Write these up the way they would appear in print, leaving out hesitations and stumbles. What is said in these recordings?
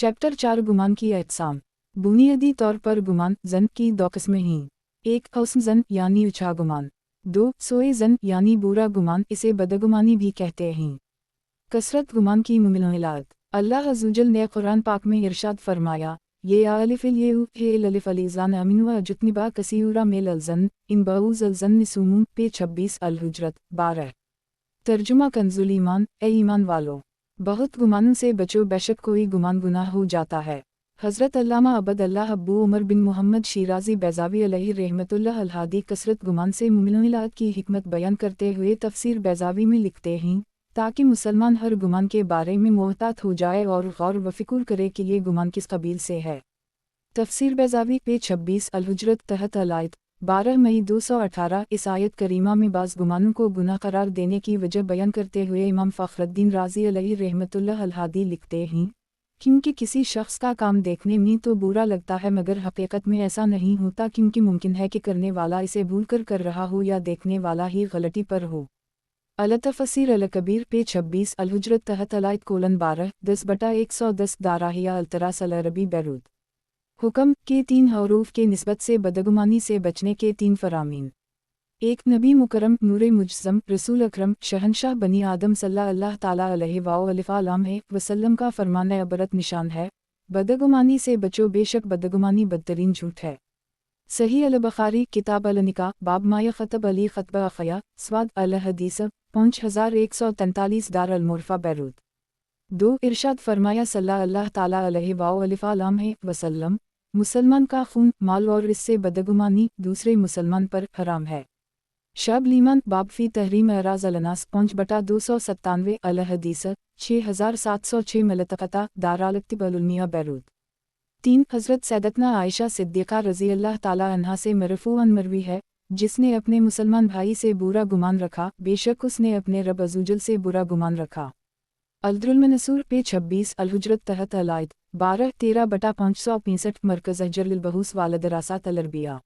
Chapter 4 गुमान की अक़साम। बुनियादी तौर पर गुमान जन की दो किस्में हैं। एक हुस्न जन यानी अच्छा गुमान। दो सोए जन यानी बुरा गुमान, इसे बदगुमानी भी कहते हैं। कसरत गुमान की मुमिलात। अल्लाह अज़्ज़वजल ने कुरान पाक में इरशाद फरमाया, ये अलिफ अलीज़ान अमीन व जुतनिबा कसीरा मेल अल्जन इन बाऊज़ अल्जन निसूमून पे 26 अल-हुजरत 12। तर्जुमा कंजुल ईमान, ए ईमान वालों, बहुत गुमानों से बचो, बेशक कोई गुमान गुनाह हो जाता है। हज़रत अल्लामा अबद अल्लाह अब्बू उमर बिन मोहम्मद शीराज़ी बैज़ावी अलैहि रहमतुल्लाह अल-हादी कसरत गुमान से मुमिलात की हिकमत बयान करते हुए तफसीर बैज़ावी में लिखते हैं, ताकि मुसलमान हर गुमान के बारे में मोहतात हो जाए और गौर व फ़िक्र करे कि ये गुमान किस कबील से है। तफसीर बैज़ावी पे 26 अल-हुजरत तहत अल-आयत 12 मई 218। इस आयत करीमा में बाज़ गुमानों को गुनाह करार देने की वजह बयान करते हुए इमाम फ़खरुद्दीन राज़ी अलैहि रहमतुल्लाह अल-हादी लिखते हैं, क्योंकि किसी शख्स का काम देखने में तो बुरा लगता है मगर हकीकत में ऐसा नहीं होता, क्योंकि मुमकिन है कि करने वाला इसे भूल कर रहा हो या देखने वाला ही गलती पर हो। अल-तफ़सीर अल-कबीर पे 26 अल-हुजरत तहत अल-आयत 12 10/110 दाराहिया अल-तरास अल-अरबी बैरूत। हुक्म के 3 हरूफ के निस्बत से बदगुमानी से बचने के 3 फरामीन। एक नबी मुकरम नूरे मुजस्सम रसूल अकरम शहनशाह बनी आदम सल्लल्लाहु ताला अलैहि वसल्लम का फरमान अबरत निशान है, बदगुमानी से बचो, बेशक बदगुमानी बदतरीन झूठ है। सही अल-बुखारी किताब अल-निकाह बाब माया खतब अली खतब अखया स्वाद अल-हदीस 5143 दार अल-मुरफ़ा बैरूत। 2 इरशाद फरमाया सल्लल्लाहु ताला अलैहि वसल्लम, मुसलमान का खून माल और इससे बदगुमानी दूसरे मुसलमान पर हराम है। शब लीमान बाब फी तहरीम अराज अलनास 5/297 अल-हदीस 6706 मलतक़ता दाराल-इक्तिब अल-उलमिया बैरूत। 3 हज़रत सैयदतना आयशा सिद्दीक़ा रज़ी अल्लाह ताला अन्हा से मरफ़ूअन मरवी है, जिसने अपने मुसलमान भाई से बुरा गुमान रखा, बेशक उसने अपने रब अज़्ज़वजल से बुरा गुमान रखा। अल-दुर्र-मन्सूर पे 26 अल-हुजरत तहत अल-आयत 12 13/565 मरकज़ अजर-उल-बहूस वाल-दरासात अल-अरबिया।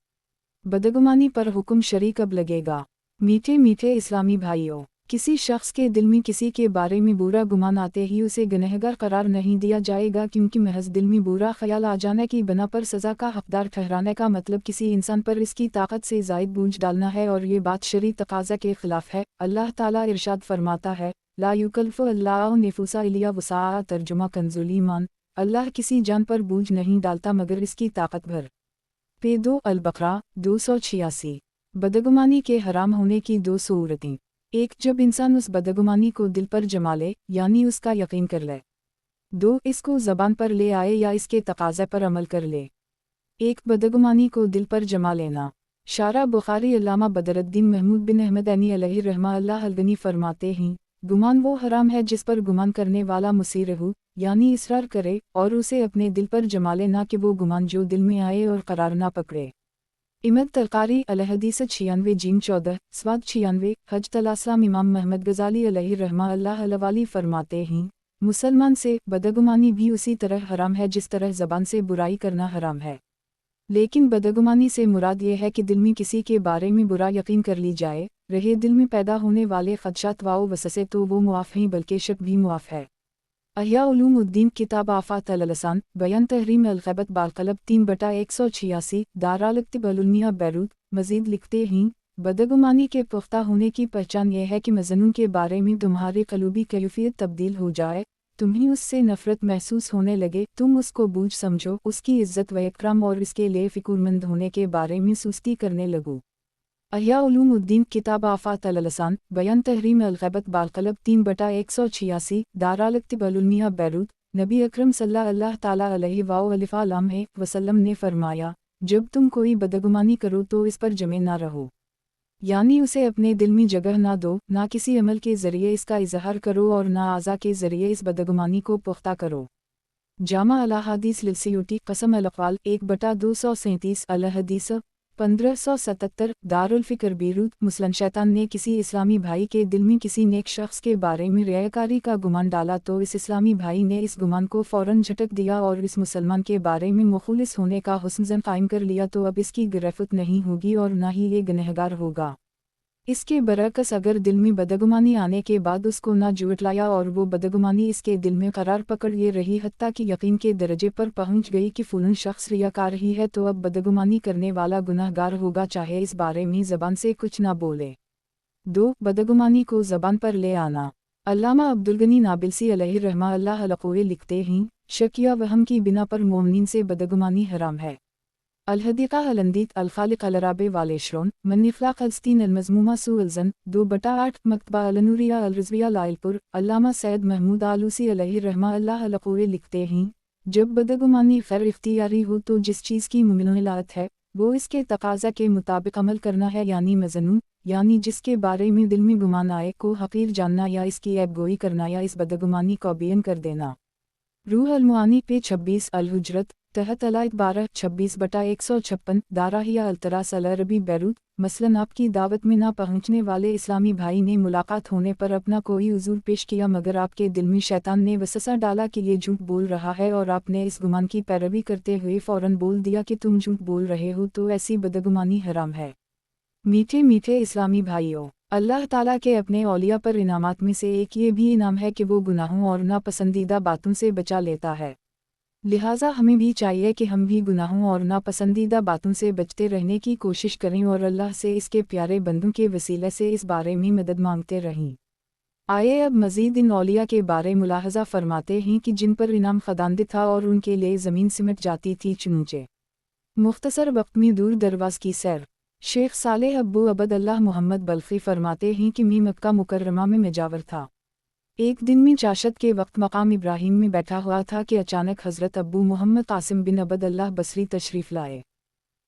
बदगुमानी पर हुक्म शरी कब लगेगा। मीठे मीठे इस्लामी भाइयों, किसी शख्स के दिल में किसी के बारे में बुरा गुमान आते ही उसे गुनहगार करार नहीं दिया जाएगा, क्योंकि महज दिल में बुरा ख्याल आ जाने की बना पर सज़ा का हकदार ठहराने का मतलब किसी इंसान पर इसकी ताकत से ज़ायद बोझ डालना है, और ये बात शरी तकाज़ा के खिलाफ है। अल्लाह ताला इरशाद फरमाता है, ला युकल्लिफु अल्लाहु नफ़्सन इल्ला वुसअहा। तर्जुमा कंजुल ईमान, अल्लाह किसी जान पर बोझ नहीं डालता मगर इसकी ताकत भर। पे 2 अल-बकरा 286। बदगुमानी के हराम होने की 2 सूरतें। एक, जब इंसान उस बदगुमानी को दिल पर जमा ले, यानी उसका यकीन कर ले। 2, इसको ज़बान पर ले आए या इसके तकाज़े पर अमल कर ले। 1 बदगुमानी को दिल पर जमा लेना। शारा बुखारी अल्लामा बदरुद्दीन महमूद बिन अहमद ऐनी अलैहि रहमतुल्लाह अल-गनी फरमाते हैं, गुमान वो हराम है जिस पर गुमान करने वाला मुसीर हो, यानी इसरार करे और उसे अपने दिल पर जमा ले, ना कि वो गुमान जो दिल में आए और करार ना पकड़े। इमद तलकारी अल-हदीस 96 जीम 14 स्वाद 96 हज तलासलाम। इमाम महमद गज़ाली अलैहि रहमतुल्लाह अलवाली फरमाते हैं, मुसलमान से बदगुमानी भी उसी तरह हराम है जिस तरह ज़बान से बुराई करना हराम है। लेकिन बदगुमानी से मुराद ये है कि दिल में किसी के बारे में बुरा यकीन कर ली जाए, रहे दिल में पैदा होने वाले ख़दशात व वसवसे तो वो मुआफ़ हैं, बल्कि शक भी मुआफ़ है। अहिया उलूमुद्दीन किताब आफ़ात अल-लसान बयान तहरीम अल-ग़ैबत बाल-क़लब 3/186 दाराल-इक्तिब अल-उलमिया बैरूत। मज़ीद लिखते हैं, बदगुमानी के पुख्ता होने की पहचान यह है कि मज़नून के बारे में तुम्हारी क़लबी कैफ़ियत तब्दील हो जाए, तुम्हें उससे नफ़रत महसूस होने लगे, तुम उसको बूझ समझो, उसकी इज़्ज़त व इकराम और इसके लिए फ़िक्रमंद होने के बारे में सुस्ती करने लगो। अहिया उलूमुद्दीन किताब आफ़ात अल-लसान बयान तहरीम अल-ग़ैबत बाल-क़लब 3/186 दाराल-इक्तिब अल-उलमिया बैरूत। नबी अकरम सल्लल्लाहु ताला अलैहि वसल्लम ने फरमाया, जब तुम कोई बदगुमानी करो तो इस पर जमे ना रहो, यानी उसे अपने दिल में जगह ना दो, ना किसी अमल के ज़रिए इसका इज़हार करो और ना आज़ा के ज़रिए इस बदगुमानी को पुख्ता करो। जामा अल-अहादीस लिल-सियूती क़सम अल-अक़वाल 1/237 अल-हदीस 1577 दारुल फ़िक्र बीरूत। मुस्लिम शैतान ने किसी इस्लामी भाई के दिल में किसी नेक शख्स के बारे में रियाकारी का गुमान डाला तो इस इस्लामी भाई ने इस गुमान को फ़ौरन झटक दिया और इस मुसलमान के बारे में मुख़लिस होने का हुस्न ज़न कायम कर लिया, तो अब इसकी गिरफ़्त नहीं होगी और ना ही ये गुनहगार होगा। اس کے برعکس اگر دل میں بدگمانی آنے کے بعد اس کو نہ جھٹلایا اور وہ بدگمانی اس کے دل میں قرار پکڑ یہ رہی حتیٰ کہ یقین کے درجے پر پہنچ گئی کہ فلاں شخص ریاکار ہی ہے، تو اب بدگمانی کرنے والا گناہ گار ہوگا چاہے اس بارے میں زبان سے کچھ نہ بولے۔ 2. بدگمانی کو زبان پر لے آنا۔ علامہ عبدالغنی نابلسی علیہ رحمہ اللہ القوی لکھتے ہیں، شک یا وہم کی بنا پر مومنین سے بدگمانی حرام ہے۔ الحدیقہ الندیت الخالق الرابع والعشرون من اخلاق الستین المذمومہ سوء الظن 2/8 مکتبہ النوریہ الرضویہ لائل پور۔ علامہ سید محمود آلوسی علیہ رحمہ اللہ القوی لکھتے ہیں، جب بدگمانی غیر اختیاری ہو تو جس چیز کی ممنوعات ہے وہ اس کے تقاضا کے مطابق عمل کرنا ہے، یعنی مظنون، یعنی جس کے بارے میں دل میں گمان آئے کو حقیر جاننا یا اس کی عیب گوئی کرنا یا اس بدگمانی کو بیان کر دینا۔ روح المعانی پہ 26 الحجرت تحت علائد 12/26/156 داراہیہ التراس العربی بیروت۔ مثلاً آپ کی دعوت میں نہ پہنچنے والے اسلامی بھائی نے ملاقات ہونے پر اپنا کوئی عذر پیش کیا مگر آپ کے دل میں شیطان نے وسوسہ ڈالا کہ یہ جھوٹ بول رہا ہے اور آپ نے اس گمان کی پیروی کرتے ہوئے فوراً بول دیا کہ تم جھوٹ بول رہے ہو، تو ایسی بدگمانی حرام ہے۔ میٹھے میٹھے اسلامی بھائیوں، اللہ تعالیٰ کے اپنے اولیاء پر انعامات میں سے ایک یہ بھی انعام ہے کہ وہ گناہوں اور ناپسندیدہ باتوں سے بچا لیتا ہے۔ لہٰذا ہمیں بھی چاہیے کہ ہم بھی گناہوں اور ناپسندیدہ باتوں سے بچتے رہنے کی کوشش کریں اور اللہ سے اس کے پیارے بندوں کے وسیلے سے اس بارے میں مدد مانگتے رہیں۔ آئے اب مزید ان اولیاء کے بارے ملاحظہ فرماتے ہیں کہ جن پر انعام خداندہ تھا اور ان کے لیے زمین سمٹ جاتی تھی، چنانچہ مختصر وقت میں دور درواز کی سیر۔ شیخ صالح ابو عبد اللہ محمد بلخی فرماتے ہیں کہ میں مکہ مکرمہ میں مجاور تھا۔ ایک دن میں چاشت کے وقت مقام ابراہیم میں بیٹھا ہوا تھا کہ اچانک حضرت ابو محمد قاسم بن عبد اللہ بصری تشریف لائے۔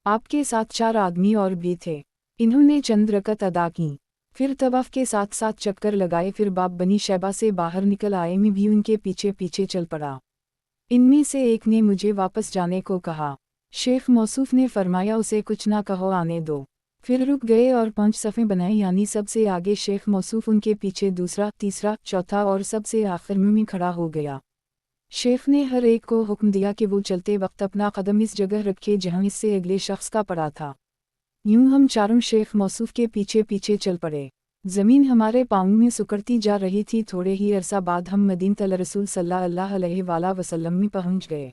آپ کے ساتھ 4 آدمی اور بھی تھے۔ انہوں نے چند رکعت ادا کیں، پھر طواف کے ساتھ ساتھ چکر لگائے، پھر باب بنی شیبہ سے باہر نکل آئے، میں بھی ان کے پیچھے پیچھے چل پڑا۔ ان میں سے ایک نے مجھے واپس جانے کو کہا۔ شیخ موصوف نے فرمایا اسے کچھ نہ کہو، آنے دو۔ پھر رک گئے اور 5 صفیں بنائے، یعنی سب سے آگے شیخ موصوف، ان کے پیچھے دوسرا، تیسرا، چوتھا اور سب سے آخر میں کھڑا ہو گیا۔ شیخ نے ہر ایک کو حکم دیا کہ وہ چلتے وقت اپنا قدم اس جگہ رکھے جہاں اس سے اگلے شخص کا پڑا تھا۔ یوں ہم چاروں شیخ موصوف کے پیچھے پیچھے چل پڑے۔ زمین ہمارے پاؤں میں سکڑتی جا رہی تھی۔ تھوڑے ہی عرصہ بعد ہم مدینہ الرسول صلی اللہ علیہ وآلہ وسلم میں پہنچ گئے۔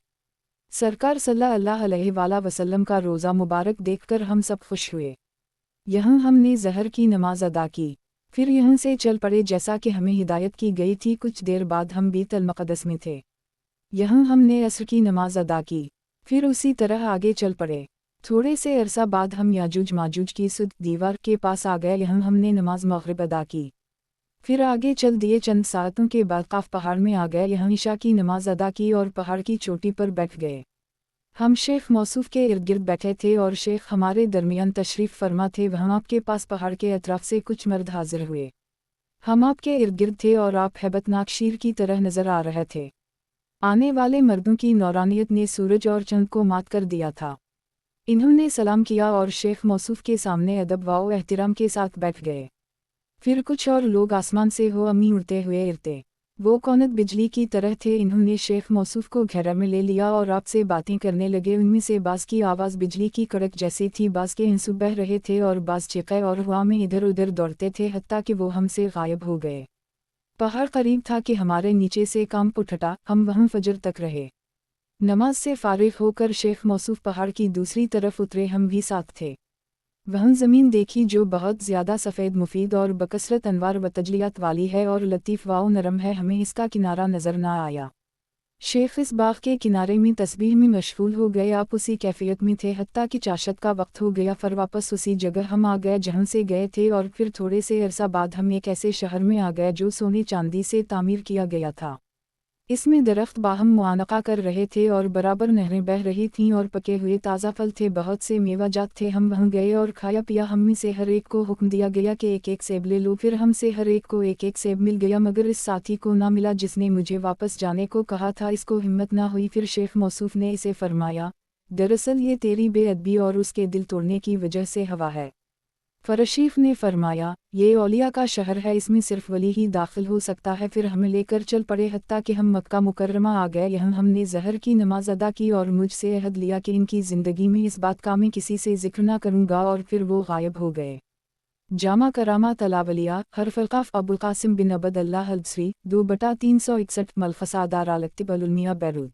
سرکار صلی اللہ علیہ وآلہ وسلم کا روزہ مبارک دیکھ کر ہم سب خوش ہوئے۔ یہاں ہم نے ظہر کی نماز ادا کی، پھر یہاں سے چل پڑے جیسا کہ ہمیں ہدایت کی گئی تھی۔ کچھ دیر بعد ہم بیت المقدس میں تھے، یہاں ہم نے عصر کی نماز ادا کی، پھر اسی طرح آگے چل پڑے۔ تھوڑے سے عرصہ بعد ہم یاجوج ماجوج کی سد دیوار کے پاس آ گئے، یہاں ہم نے نماز مغرب ادا کی، پھر آگے چل دیے۔ چند ساعتوں کے بعد قاف پہاڑ میں آ گئے، یہاں عشاء کی نماز ادا کی اور پہاڑ کی چوٹی پر بیٹھ گئے۔ ہم شیخ موصوف کے ارد گرد بیٹھے تھے اور شیخ ہمارے درمیان تشریف فرما تھے۔ وہاں آپ کے پاس پہاڑ کے اطراف سے کچھ مرد حاضر ہوئے۔ ہم آپ کے ارد گرد تھے اور آپ ہیبت ناک شیر کی طرح نظر آ رہے تھے۔ آنے والے مردوں کی نورانیت نے سورج اور چند کو مات کر دیا تھا۔ انہوں نے سلام کیا اور شیخ موصوف کے سامنے ادب و احترام کے ساتھ بیٹھ گئے۔ پھر کچھ اور لوگ آسمان سے ہو امی اڑتے ہوئے ارتے، وہ کونت بجلی کی طرح تھے۔ انہوں نے شیخ موصوف کو گھیرا میں لے لیا اور آپ سے باتیں کرنے لگے۔ ان میں سے بعض کی آواز بجلی کی کڑک جیسی تھی، بعض کے آنسو بہہ رہے تھے اور بعض چیخے اور ہوا میں ادھر ادھر دوڑتے تھے، حتیٰ کہ وہ ہم سے غائب ہو گئے۔ پہاڑ قریب تھا کہ ہمارے نیچے سے کانپ اٹھا، ہم وہاں فجر تک رہے۔ نماز سے فارغ ہو کر شیخ موصوف پہاڑ کی دوسری طرف اترے، ہم بھی ساتھ تھے۔ وہاں زمین دیکھی جو بہت زیادہ سفید، مفید اور بکثرت انوار و تجلیات والی ہے اور لطیف و نرم ہے، ہمیں اس کا کنارہ نظر نہ آیا۔ شیخ اس باغ کے کنارے میں تسبیح میں مشغول ہو گئے، آپ اسی کیفیت میں تھے حتیٰ کہ چاشت کا وقت ہو گیا۔ پھر واپس اسی جگہ ہم آ گئے جہاں سے گئے تھے، اور پھر تھوڑے سے عرصہ بعد ہم ایک ایسے شہر میں آ گئے جو سونے چاندی سے تعمیر کیا گیا تھا۔ اس میں درخت باہم معانقہ کر رہے تھے اور برابر نہریں بہہ رہی تھیں اور پکے ہوئے تازہ پھل تھے، بہت سے میوہ جات تھے۔ ہم وہاں گئے اور کھایا پیا۔ ہم میں سے ہر ایک کو حکم دیا گیا کہ ایک ایک سیب لے لو، پھر ہم سے ہر ایک کو ایک ایک سیب مل گیا، مگر اس ساتھی کو نہ ملا جس نے مجھے واپس جانے کو کہا تھا، اس کو ہمت نہ ہوئی۔ پھر شیخ موصوف نے اسے فرمایا، دراصل یہ تیری بے ادبی اور اس کے دل توڑنے کی وجہ سے ہوا ہے۔ فرشیف نے فرمایا، یہ اولیاء کا شہر ہے، اس میں صرف ولی ہی داخل ہو سکتا ہے۔ پھر ہمیں لے کر چل پڑے حتیٰ کہ ہم مکہ مکرمہ آ گئے، یہاں ہم نے ظہر کی نماز ادا کی اور مجھ سے عہد لیا کہ ان کی زندگی میں اس بات کا میں کسی سے ذکر نہ کروں گا، اور پھر وہ غائب ہو گئے۔ जामा करामात अल-अवलिया हर्फ अल-क़ाफ़ अबुल क़ासिम बिन अबद अल्लाह अल-बसरी 2/361 मलफ़सा दार अल-मक्तब अल-उलमिया बैरूत।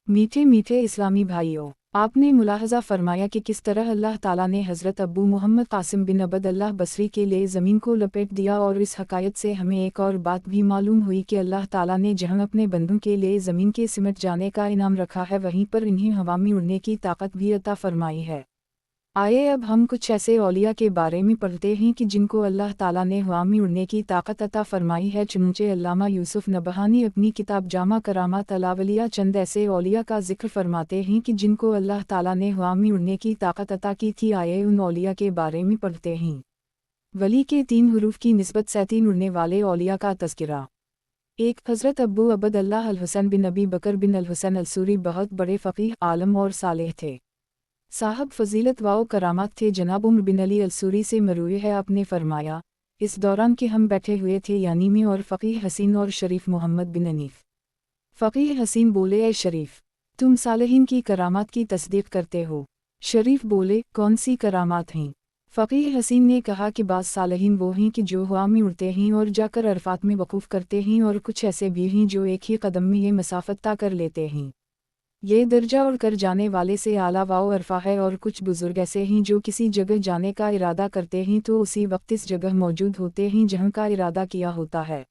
मीठे मीठे इस्लामी भाइयों, आपने मुलाहज़ा फरमाया कि किस तरह अल्लाह ताला ने हज़रत अबू मुहम्मद क़ासिम बिन अबद अल्लाह बसरी के लिए ज़मीन को लपेट दिया, और इस हकायत से हमें एक और बात भी मालूम हुई कि अल्लाह ताला ने जहाँ अपने बंदों के लिए ज़मीन के सिमट जाने का इनाम रखा है, वहीं पर इन्हें हवा में उड़ने की ताकत भी अता फरमाई है। आइए अब हम कुछ ऐसे औलिया के बारे में पढ़ते हैं कि जिनको अल्लाह ताला ने हवा में उड़ने की ताकत अता फरमाई है। चुनचे अल्लामा यूसुफ नबहानी अपनी किताब जामा करामात अल-अवलिया चंद ऐसे औलिया का जिक्र फरमाते हैं कि जिनको अल्लाह ताला ने हवा में उड़ने की ताकत अता की थी। आइए उन औलिया के बारे में पढ़ते हैं। वली के 3 हुरूफ की निस्बत से 3 उड़ने वाले औलिया का तज़किरा। 1 हज़रत अबू अबद अल्लाह अल-हुसैन बिन अबी बकर बिन अल-हुसैन अल-सूरी बहुत बड़े फ़क़ीह, आलम और सालेह थे। साहब फजीलत वाओ करामात थे। जनाब उम्र बिन अली अल-सूरी से मरूई है, आपने फरमाया, इस दौरान कि हम बैठे हुए थे यानी में और फ़क़ीह हसीन और शरीफ मोहम्मद बिन अनीफ। फ़क़ीह हसीन बोले, ए शरीफ, तुम सालेहीन की करामात की तस्दीक़ करते हो? शरीफ बोले, कौन सी करामात हैं? फ़क़ीह हसीन ने कहा कि बाज़ सालेहीन वो हैं कि जो हवा में उड़ते हैं और जाकर अरफ़ात में वक़ूफ़ करते हैं, और कुछ ऐसे भी हैं जो एक ही कदम में ये मसाफ़त तय कर लेते हैं। ये दर्जा उड़ कर जाने वाले से आला वाओ अरफ़ा है। और कुछ बुज़ुर्ग ऐसे हैं जो किसी जगह जाने का इरादा करते हैं तो उसी वक्त इस जगह मौजूद होते हैं जहाँ का इरादा किया होता है,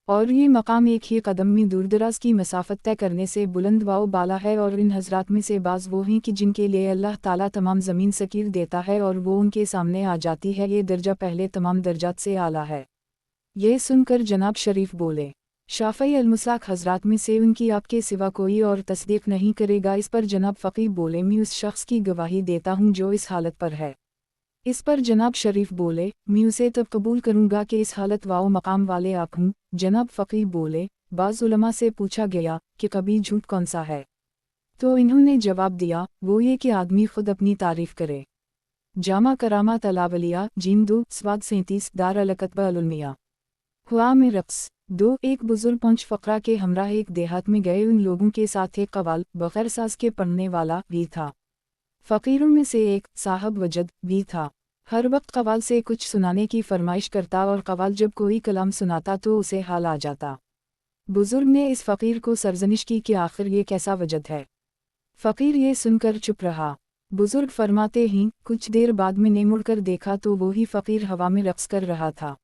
और ये मकाम एक ही कदम में दूरदराज की मसाफ़त तय करने से बुलंद वाओ बाला है। और इन हज़रात में से बाज़ वो हैं कि जिनके लिए अल्लाह ताला तमाम ज़मीन सकीर देता है और वो उनके सामने आ जाती है। ये दर्जा पहले तमाम दर्जात से आला है। ये सुनकर जनाब शरीफ बोले, शाफ़ई अल-मुस्लाक हज़रात में से उनकी आपके सिवा कोई और तस्दीक़ नहीं करेगा। इस पर जनाब फ़क़ीह बोले, मैं उस शख्स की गवाही देता हूँ जो इस हालत पर है। इस पर जनाब शरीफ बोले, मैं उसे तब कबूल करूँगा कि इस हालत वाओ मकाम वाले आप हूँ। जनाब फ़क़ीह बोले, बाज़ उलमा से पूछा गया कि कभी झूठ कौन सा है, तो इन्होंने जवाब दिया, वो ये कि आदमी खुद अपनी तारीफ़ करे। जामा करामात अल-अवलिया जीम 2 स्वाद 37 दार अल-मक्तब अल-उलमिया। हुआ में रक़्स 2 एक बुज़ुर्ग पंच फ़क़रा के हमराह एक देहात में गए। उन लोगों के साथ एक कवाल बग़ैर साज़ के पढ़ने वाला भी था। फ़क़ीरों में से एक साहब वजद भी था। हर वक्त कवाल से कुछ सुनाने की फरमाइश करता, और कवाल जब कोई कलाम सुनाता तो उसे हाल आ जाता। बुज़ुर्ग ने इस फ़क़ीर को सरजनिश की कि आखिर ये कैसा वजद है। फ़क़ीर ये सुनकर चुप रहा। बुज़ुर्ग फरमाते हैं, कुछ देर बाद मैंने मुड़कर देखा तो वही फ़क़ीर हवा में रक़्स कर रहा था।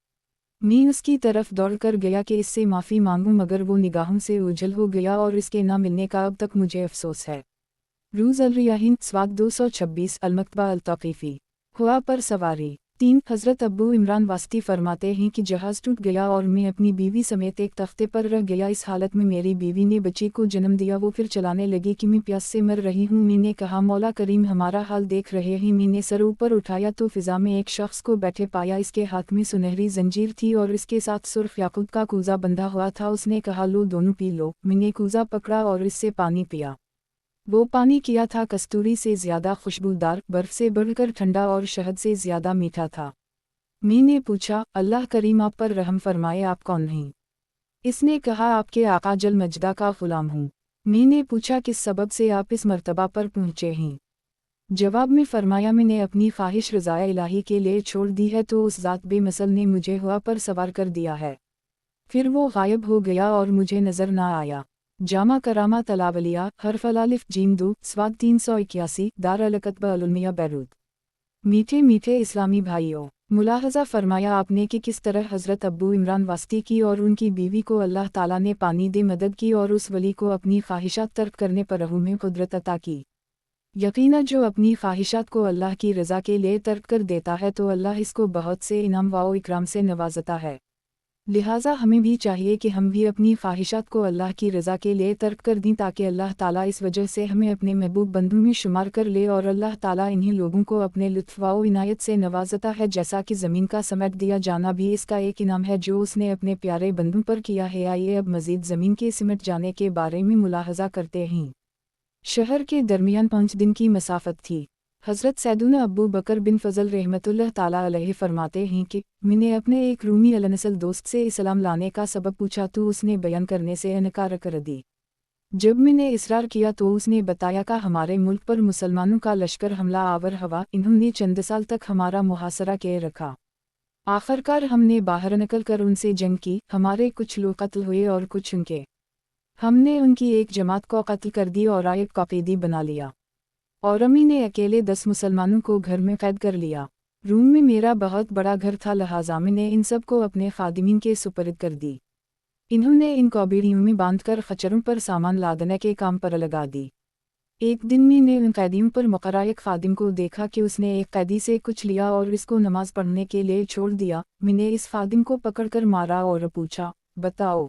मैं उसकी तरफ दौड़कर गया कि इससे माफ़ी मांगूं, मगर वो निगाहों से ओझल हो गया और इसके ना मिलने का अब तक मुझे अफसोस है। रूज़ अल-रियाहीन स्वाद 226 अल-मक्तबा अल-तक़ीफ़ी। हुआ पर सवारी 3 हज़रत अब्बू इमरान वास्ती फरमाते हैं कि जहाज़ टूट गया और मैं अपनी बीवी समेत एक तख्ते पर रह गया। इस हालत में मेरी बीवी ने बच्ची को जन्म दिया। वो फिर चलाने लगी कि मैं प्यास से मर रही हूँ। मैंने कहा, मौला करीम हमारा हाल देख रहे हैं। मैंने सर ऊपर उठाया तो फ़िज़ा में एक शख्स को बैठे पाया। इसके हाथ में सुनहरी जंजीर थी और इसके साथ सुर्ख याकूत का कूज़ा बंधा हुआ था। उसने कहा, लो दोनों पी लो। मैंने कूज़ा पकड़ा और इससे पानी पिया। वो पानी किया था कस्तूरी से ज़्यादा खुशबूदार, बर्फ़ से बढ़कर ठंडा और शहद से ज़्यादा मीठा था। मैंने पूछा, अल्लाह करीम आप पर रहम फरमाए, आप कौन हैं? इसने कहा, आपके आका जल मजदा का ग़ुलाम हूँ। मैंने पूछा, किस सबब से आप इस मर्तबा पर पहुँचे हैं? जवाब में फरमाया, मैंने अपनी ख्वाहिश रज़ाए इलाही के लिए छोड़ दी है तो उस ज़ात बेमसल ने मुझे हुआ पर सवार कर दिया है। फिर वो गायब हो गया और मुझे नज़र ना आया। जामा करामात अल-अवलिया हर्फ अल-अलिफ जीम 2 स्वाद 381 दार अल-मक्तब अल-उलमिया बैरूत। मीठे मीठे इस्लामी भाइयों, मुलाहज़ा फरमाया आपने कि किस तरह हज़रत अब्बू इमरान वास्ती की और उनकी बीवी को अल्लाह ताला ने पानी दे मदद की और उस वली को अपनी ख्वाहिशात तर्क करने पर रहू में कुदरत अता की। यकीनन जो अपनी ख्वाहिशात को अल्लाह की रज़ा के लिए तर्क कर देता है तो अल्लाह इसको बहुत से इनाम व इकराम से नवाजता है। लिहाजा हमें भी चाहिए कि हम भी अपनी ख्वाहिशात को अल्लाह की रज़ा के लिए तर्क कर दें, ताकि अल्लाह ताला इस वजह से हमें अपने महबूब बंदों में शुमार कर ले। और अल्लाह ताला इन्हीं लोगों को अपने लुत्फ़ व इनायत से नवाजता है, जैसा कि ज़मीन का समेट दिया जाना भी इसका एक इनाम है जो उसने अपने प्यारे बंदों पर किया है। आइए अब मज़ीद ज़मीन के सिमट जाने के बारे में मुलाहज़ा करते हैं। शहर के दरमियान 5 दिन की मसाफ़त थी। हज़रत सैयदुना अबू बकर बिन फ़ज़ल रहमतुल्लाह ताला अलैहि फरमाते हैं कि मैंने अपने एक रूमी अलनसल दोस्त से इस्लाम लाने का सबब पूछा तो उसने बयान करने से इनकार कर दी। जब मैंने इसरार किया तो उसने बताया कि हमारे मुल्क पर मुसलमानों का लश्कर हमला आवर हवा, इन्होंने चंद साल तक हमारा मुहासरा किए रखा। आखिरकार हमने बाहर निकल कर उनसे जंग की, हमारे कुछ लोग कत्ल हुए और कुछ उनके। हमने उनकी एक जमात को कत्ल कर दी और आयत को कैदी बना लिया। और अम्मी ने अकेले 10 मुसलमानों को घर में कैद कर लिया। रूम में मेरा बहुत बड़ा घर था, लिहाजा मैंने इन सब को अपने खादिमीन के सुपरद कर दी। इन्होंने इनको बीड़ियों में बांधकर खच्चरों पर सामान लादने के काम पर लगा दी। एक दिन मैंने उन कैदियों पर मुकर्रर एक खादिम को देखा कि उसने एक कैदी से कुछ लिया और इसको नमाज पढ़ने के लिए छोड़ दिया। मैंने इस खादिम को पकड़कर मारा और पूछा, बताओ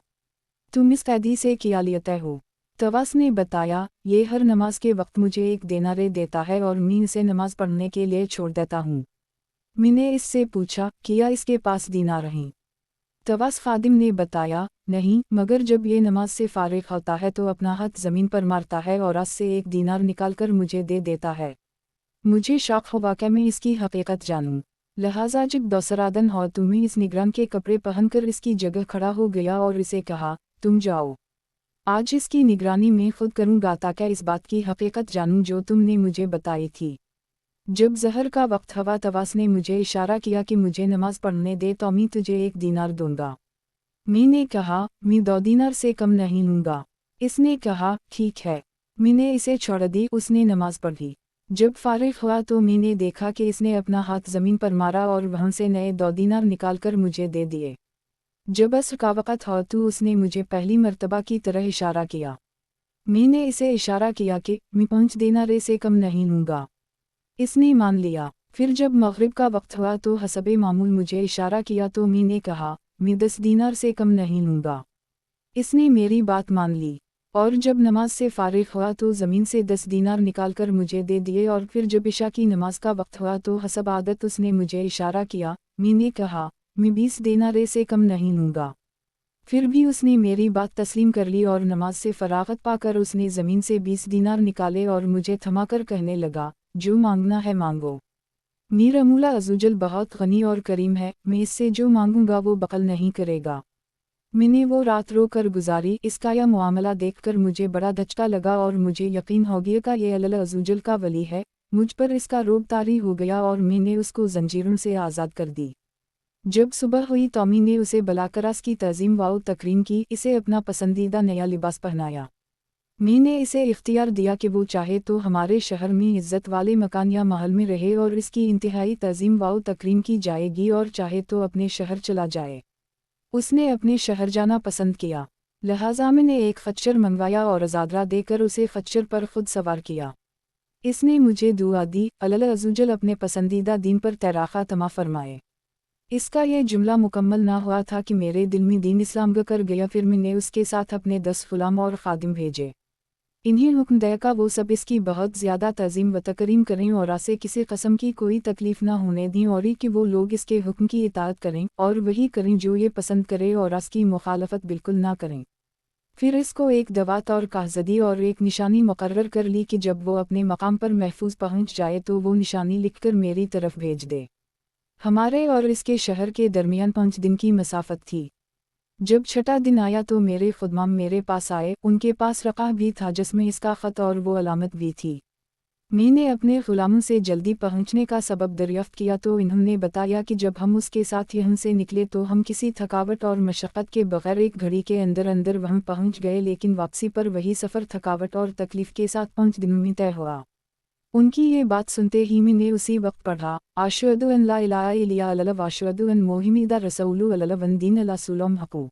तुम इस कैदी से क्या लेते हो? तवास ने बताया, ये हर नमाज के वक्त मुझे 1 दिनार देता है और मैं इसे नमाज पढ़ने के लिए छोड़ देता हूँ। मैंने इससे पूछा, क्या इसके पास दीनार हैं? तवास खादिम ने बताया, नहीं, मगर जब ये नमाज से फारिग होता है तो अपना हाथ ज़मीन पर मारता है और आज से 1 दीनार निकालकर मुझे दे देता है। मुझे शौक हुआ कि मैं इसकी हकीकत जानूं। लिहाजा जब दूसरा दिन हो तो मैं इस निगरान के कपड़े पहनकर इसकी जगह खड़ा हो गया और इसे कहा, तुम जाओ। आज इसकी निगरानी मैं खुद करूँगा ताकि इस बात की हकीकत जानूं जो तुमने मुझे बताई थी। जब ज़हर का वक्त हुआ तवास ने मुझे इशारा किया कि मुझे नमाज पढ़ने दे तो मैं तुझे 1 दीनार दूंगा। मैंने कहा, मैं 2 दीनार से कम नहीं लूँगा। इसने कहा, ठीक है। मैंने इसे छोड़ दी। उसने नमाज पढ़ी। जब फारिग हुआ तो मैंने देखा कि इसने अपना हाथ ज़मीन पर मारा और वहाँ से नए 2 दीनार निकालकर मुझे दे दिए। जब असर का वक़्त हुआ तो उसने मुझे पहली मर्तबा की तरह इशारा किया। मैंने इसे इशारा किया कि मैं 5 दीनार से कम नहीं लूँगा। इसने मान लिया। फिर जब मग़रिब का वक्त हुआ तो हसबे मामूल मुझे इशारा किया तो मैंने कहा, मैं 10 दीनार से कम नहीं लूँगा। इसने मेरी बात मान ली और जब नमाज से फारिग हुआ तो ज़मीन से 10 दीनार निकालकर मुझे दे दिए और फिर जब इशा की नमाज का वक्त हुआ तो हसब आदत उसने मुझे इशारा किया। मैंने कहा, मैं 20 दीनार से कम नहीं लूँगा। फिर भी उसने मेरी बात तस्लीम कर ली और नमाज से फरागत पाकर उसने ज़मीन से 20 दीनार निकाले और मुझे थमाकर कहने लगा, जो मांगना है मांगो। मीर मौला अज़्ज़वजल बहुत गनी और करीम है, मैं इससे जो मांगूंगा वो बख़ल नहीं करेगा। मैंने वो रात रो कर गुजारी। इसका यह मुआमला देखकर मुझे बड़ा धचका लगा और मुझे यकीन हो गया कि ये अल्लाह अज़्ज़वजल का वली है। मुझ पर इसका रोब तारी हो गया और मैंने उसको जंजीरों से आज़ाद कर दी। जब सुबह हुई तो मैंने उसे बुलाकर की तज़ीम व तकरीम की, इसे अपना पसंदीदा नया लिबास पहनाया। मैंने इसे इख्तियार दिया कि वो चाहे तो हमारे शहर में इज़्ज़त वाले मकान या महल में रहे और इसकी इंतहाई तज़ीम व तकरीम की जाएगी और चाहे तो अपने शहर चला जाए। उसने अपने शहर जाना पसंद किया। लिहाजा मैंने एक खच्चर मंगवाया और अज़ादरा देकर उसे खच्चर पर खुद सवार किया। इसने मुझे दुआ दी, अल्लाह अज़्ज़वजल अपने पसंदीदा दीन पर तैराक़ा तमा फरमाए। इसका यह जुमला मुकम्मल ना हुआ था कि मेरे दिल में दीन इस्लाम कर गया। फिर मैंने उसके साथ अपने 10 ग़ुलाम और ख़ादिम भेजे। इन्हें हुक्म दिया का वो सब इसकी बहुत ज़्यादा तज़ीम व तकरीम करें और आसे किसी कस्म की कोई तकलीफ़ ना होने दें और कि वो लोग इसके हुक्म की इताअत करें और वही करें जो ये पसंद करे और इसकी मुखालफत बिल्कुल ना करें। फिर इसको एक दवात और काहज़दी और एक निशानी मुकर्रर कर ली कि जब वो अपने मकाम पर महफूज पहुँच जाए तो वो निशानी लिखकर मेरी तरफ भेज दे। हमारे और इसके शहर के दरमियान 5 दिन की मसाफत थी। जब छठा दिन आया तो मेरे खुदमाम मेरे पास आए। उनके पास रक़ा भी था जिसमें इसका ख़त और वो अलामत भी थी। मैंने अपने ग़ुलामों से जल्दी पहुंचने का सबब दरियाफ्त किया तो इन्होंने बताया कि जब हम उसके साथ यहाँ से निकले तो हम किसी थकावट और मशक्क़त के बग़ैर एक घड़ी के अंदर अंदर वहाँ पहुँच गए, लेकिन वापसी पर वही सफ़र थकावट और तकलीफ़ के साथ 5 दिनों में तय हुआ। उनकी ये बात सुनते ही मैंने उसी वक्त पढ़ा, अशहदु अन ला इलाहा इल्लल्लाह व अशहदु अन्न मुहम्मदन रसूलुल्लाह वदीन अलसुलम हक़ू।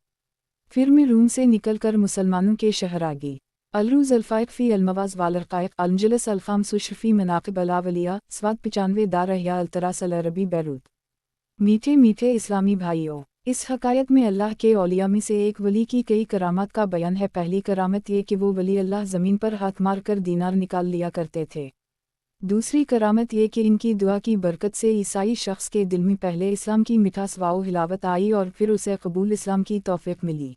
फिर मैं रूम से निकलकर मुसलमानों के शहर आ गई। अलरूज़ अल्फ़ाइक़ फ़ी अलमवाज़ वालरक़ाइक़ अलमजलस अलख़ामस फ़ी मनाक़िब अलावलिया स्वाद 95 दारहिया अल्तरास अल-अरबी बैरूत। मीठे मीठे इस्लामी भाइयों, इस हकायत में अल्लाह के औलिया में से एक वली की कई करामत का बयान है। पहली करामत ये कि वो वली अल्लाह ज़मीन पर हाथ मार कर दीनार निकाल लिया करते थे। दूसरी करामत ये कि इनकी दुआ की बरकत से ईसाई शख्स के दिल में पहले इस्लाम की मिठास व हिलावत आई और फिर उसे कबूल इस्लाम की तौफ़ीक़ मिली।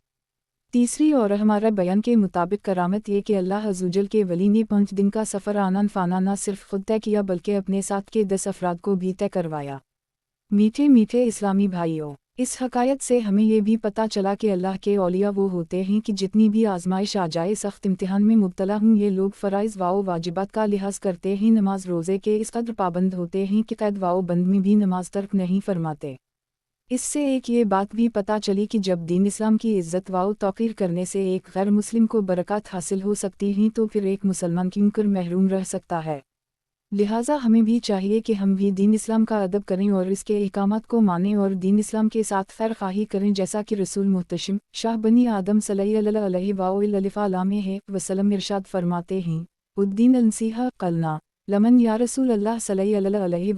तीसरी और हमारा बयान के मुताबिक करामत ये कि अल्लाह अज़्ज़वजल के वली ने 5 दिन का सफ़र आनन फ़ाना न सिर्फ खुद तय किया बल्कि अपने साथ के 10 अफराद को भी तय करवाया। मीठे मीठे इस्लामी भाइयों, इस हकायत से हमें ये भी पता चला कि अल्लाह के औलिया वो होते हैं कि जितनी भी आजमाइश आ जाए, सख्त इम्तिहान में मुब्तला हूँ, ये लोग फ़राइज़ व वाजिबात का लिहाज करते हैं, नमाज रोज़े के इस कदर पाबंद होते हैं कि क़ैद व बंद में भी नमाज तर्क नहीं फरमाते। اس سے ایک یہ بات بھی پتہ چلی کہ جب دین اسلام کی عزت و توقیر کرنے سے ایک غیر مسلم کو برکات حاصل ہو سکتی ہیں تو پھر ایک مسلمان کیوں کر محروم رہ سکتا ہے؟ لہٰذا ہمیں بھی چاہیے کہ ہم بھی دین اسلام کا ادب کریں اور اس کے احکامات کو مانیں اور دین اسلام کے ساتھ خیر خواہی کریں، جیسا کہ رسول محتشم شاہ بنی آدم صلی اللہ علیہ وسلم ارشاد فرماتے ہیں، الدین النصیحہ قلنا لمن یا رسول اللہ صلی اللہ علیہ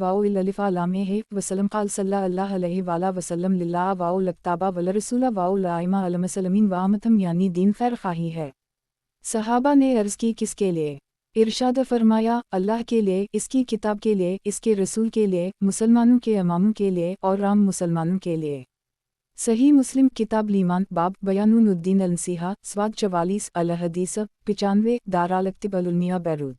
وسلم قال صلی اللہ علیہ وآلہ وسلم للہ والاکتابہ ولرسولہ والائمہ المسلمین وامتہم، یعنی دین خیر خواہی ہے۔ صحابہ نے عرض کی کس کے لیے؟ ارشاد فرمایا اللہ کے لیے، اس کی کتاب کے لیے، اس کے رسول کے لیے، مسلمانوں کے اماموں کے لیے اور عام مسلمانوں کے لیے۔ صحیح مسلم کتاب الایمان باب بیان الدین النصیحہ سواد 44 الحدیث 95 دارالکتب العلمیہ بیروت۔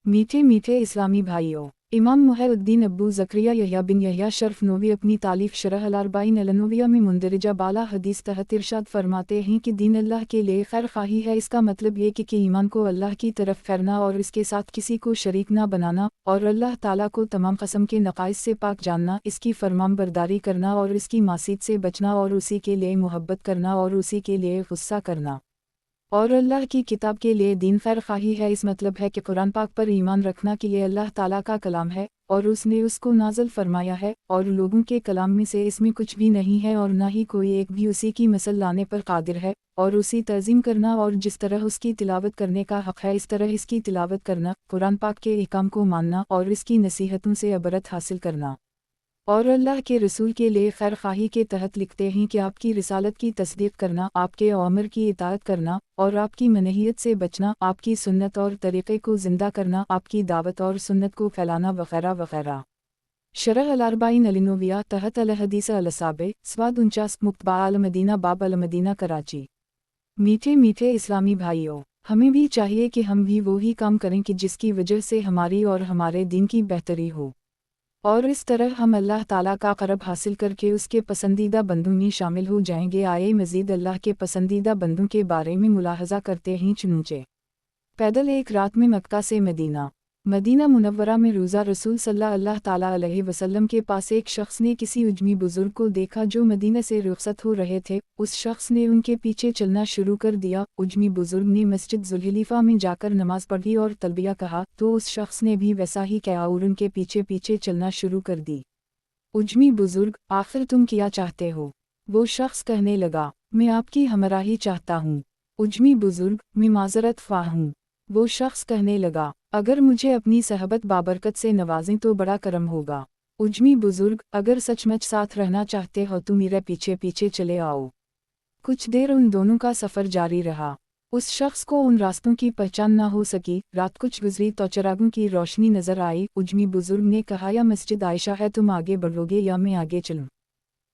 میٹھے میٹھے اسلامی بھائیوں، امام محی الدین ابو زکریا یحییٰ بن یحییٰ شرف نووی اپنی تالیف شرح الاربعین النوویہ میں مندرجہ بالا حدیث تحت ارشاد فرماتے ہیں کہ دین اللہ کے لیے خیر خواہی ہے۔ اس کا مطلب یہ کہ ایمان کو اللہ کی طرف پھیرنا اور اس کے ساتھ کسی کو شریک نہ بنانا، اور اللہ تعالیٰ کو تمام قسم کے نقائص سے پاک جاننا، اس کی فرمان برداری کرنا اور اس کی معصیت سے بچنا اور اسی کے لیے محبت کرنا اور اسی کے لیے غصہ کرنا، اور اللہ کی کتاب کے لیے دین خیر خواہی ہے۔ اس مطلب ہے کہ قرآن پاک پر ایمان رکھنا کہ یہ اللہ تعالیٰ کا کلام ہے اور اس نے اس کو نازل فرمایا ہے، اور لوگوں کے کلام میں سے اس میں کچھ بھی نہیں ہے اور نہ ہی کوئی ایک بھی اسی کی مثل لانے پر قادر ہے، اور اسی تعظیم کرنا اور جس طرح اس کی تلاوت کرنے کا حق ہے اس طرح اس کی تلاوت کرنا، قرآن پاک کے احکام کو ماننا اور اس کی نصیحتوں سے عبرت حاصل کرنا۔ اور اللہ کے رسول کے لیے خیر خواہی کے تحت لکھتے ہیں کہ آپ کی رسالت کی تصدیق کرنا، آپ کے اوامر کی اطاعت کرنا اور آپ کی منہیت سے بچنا، آپ کی سنت اور طریقے کو زندہ کرنا، آپ کی دعوت اور سنت کو پھیلانا وغیرہ وغیرہ۔ شرح الاربعین النوویہ تحت الحدیث السابع سواد 49 مطبعہ المدینہ باب المدینہ کراچی۔ میٹھے میٹھے اسلامی بھائیوں، ہمیں بھی چاہیے کہ ہم بھی وہی کام کریں کہ جس کی وجہ سے ہماری اور ہمارے دین کی بہتری ہو، اور اس طرح ہم اللہ تعالیٰ کا قرب حاصل کر کے اس کے پسندیدہ بندوں میں شامل ہو جائیں گے۔ آئے مزید اللہ کے پسندیدہ بندوں کے بارے میں ملاحظہ کرتے ہیں۔ چنانچہ پیدل ایک رات میں مکہ سے مدینہ منورہ میں روزہ رسول صلی اللہ تعالیٰ علیہ وسلم کے پاس ایک شخص نے کسی اجمی بزرگ کو دیکھا جو مدینہ سے رخصت ہو رہے تھے۔ اس شخص نے ان کے پیچھے چلنا شروع کر دیا۔ اجمی بزرگ نے مسجد ذوالحلیفہ میں جا کر نماز پڑھی اور تلبیہ کہا تو اس شخص نے بھی ویسا ہی کیا اور ان کے پیچھے پیچھے چلنا شروع کر دی۔ اجمی بزرگ: آخر تم کیا چاہتے ہو؟ وہ شخص کہنے لگا، میں آپ کی ہمراہی چاہتا ہوں۔ اجمی بزرگ: میں معذرت خواہ ہوں۔ وہ شخص کہنے لگا، اگر مجھے اپنی صحبت بابرکت سے نوازیں تو بڑا کرم ہوگا۔ اجمی بزرگ: اگر سچ مچ ساتھ رہنا چاہتے ہو تو میرے پیچھے پیچھے چلے آؤ۔ کچھ دیر ان دونوں کا سفر جاری رہا۔ اس شخص کو ان راستوں کی پہچان نہ ہو سکی۔ رات کچھ گزری تو چراغوں کی روشنی نظر آئی۔ اجمی بزرگ نے کہا، یا مسجد عائشہ ہے، تم آگے بڑھو گے یا میں آگے چلوں؟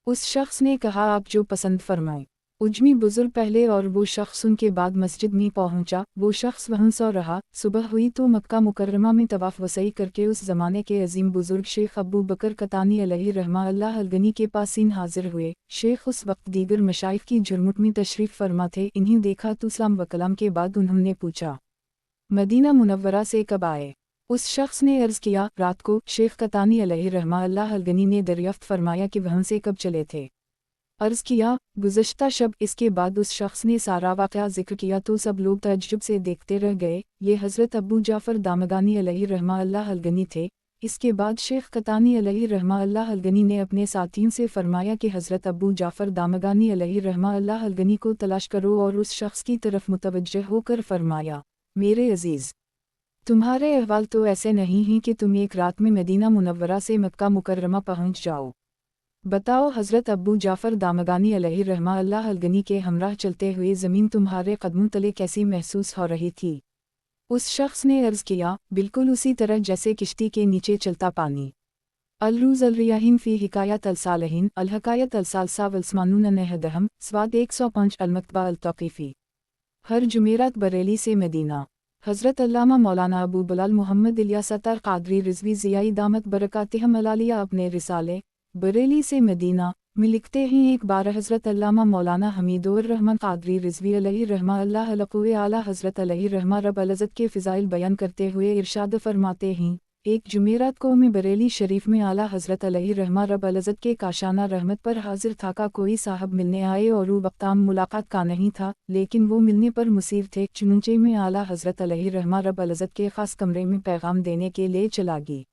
اس شخص نے کہا، آپ جو پسند فرمائیں۔ اجمی بزرگ پہلے اور وہ شخص ان کے بعد مسجد میں پہنچا۔ وہ شخص وہاں سو رہا۔ صبح ہوئی تو مکہ مکرمہ میں طواف وسعی کر کے اس زمانے کے عظیم بزرگ شیخ ابو بکر قطانی علیہ رحمہ اللہ الغنی کے پاسین حاضر ہوئے۔ شیخ اس وقت دیگر مشائخ کی جھرمٹ میں تشریف فرما تھے۔ انہیں دیکھا تو سلام و کلام کے بعد انہوں نے پوچھا، مدینہ منورہ سے کب آئے؟ اس شخص نے عرض کیا، رات کو۔ شیخ قطانی علیہ رحمہ اللہ الغنی نے دریافت فرمایا کہ وہاں سے کب چلے تھے؟ عرض کیا، گزشتہ شب۔ اس کے بعد اس شخص نے سارا واقعہ ذکر کیا تو سب لوگ تعجب سے دیکھتے رہ گئے۔ یہ حضرت ابو جعفر دامغانی علیہ رحمہ اللہ الغنی تھے۔ اس کے بعد شیخ قطانی علیہ رحمہ اللہ الغنی نے اپنے ساتھیوں سے فرمایا کہ حضرت ابو جعفر دامغانی علیہ رحمہ اللہ الغنی کو تلاش کرو، اور اس شخص کی طرف متوجہ ہو کر فرمایا، میرے عزیز، تمہارے احوال تو ایسے نہیں ہیں کہ تم ایک رات میں مدینہ منورہ سے مکہ مکرمہ پہنچ جاؤ۔ بتاؤ، حضرت ابو جعفر دامغانی علیہ رحمہ اللہ الغنی کے ہمراہ چلتے ہوئے زمین تمہارے قدموں تلے کیسی محسوس ہو رہی تھی؟ اس شخص نے عرض کیا، بالکل اسی طرح جیسے کشتی کے نیچے چلتا پانی۔ الروز الریاحین فی حکایت الصالحین الحکایت الثالثہ والثمانون نہدہم سواد 105 المکتبہ التوقیفی۔ ہر جمعرات بریلی سے مدینہ۔ حضرت علامہ مولانا ابو بلال محمد الیاس اطہر قادری رضوی ضیائی دامت برکاتہم العالیہ اپنے رسالے بریلی سے مدینہ میں لکھتے ہیں، ایک بار حضرت علامہ مولانا حمید الرحمن قادری رضوی علیہ رحمہ اللہ لقوِ اعلیٰ حضرت علیہ رحمہ رب العزت کے فضائل بیان کرتے ہوئے ارشاد فرماتے ہیں، एक जुमेरात को में बरेली शरीफ में आला हज़रत अलैहि रहमा रब अलइज़्ज़त के काशाना रहमत पर हाजिर था का कोई साहब मिलने आए और वो वक्ताम मुलाकात का नहीं था, लेकिन वो मिलने पर मुसीर थे। चुनंचे में आला हज़रत अलैहि रहमा रब अलइज़्ज़त के ख़ास कमरे में पैगाम देने के लिए चला गई,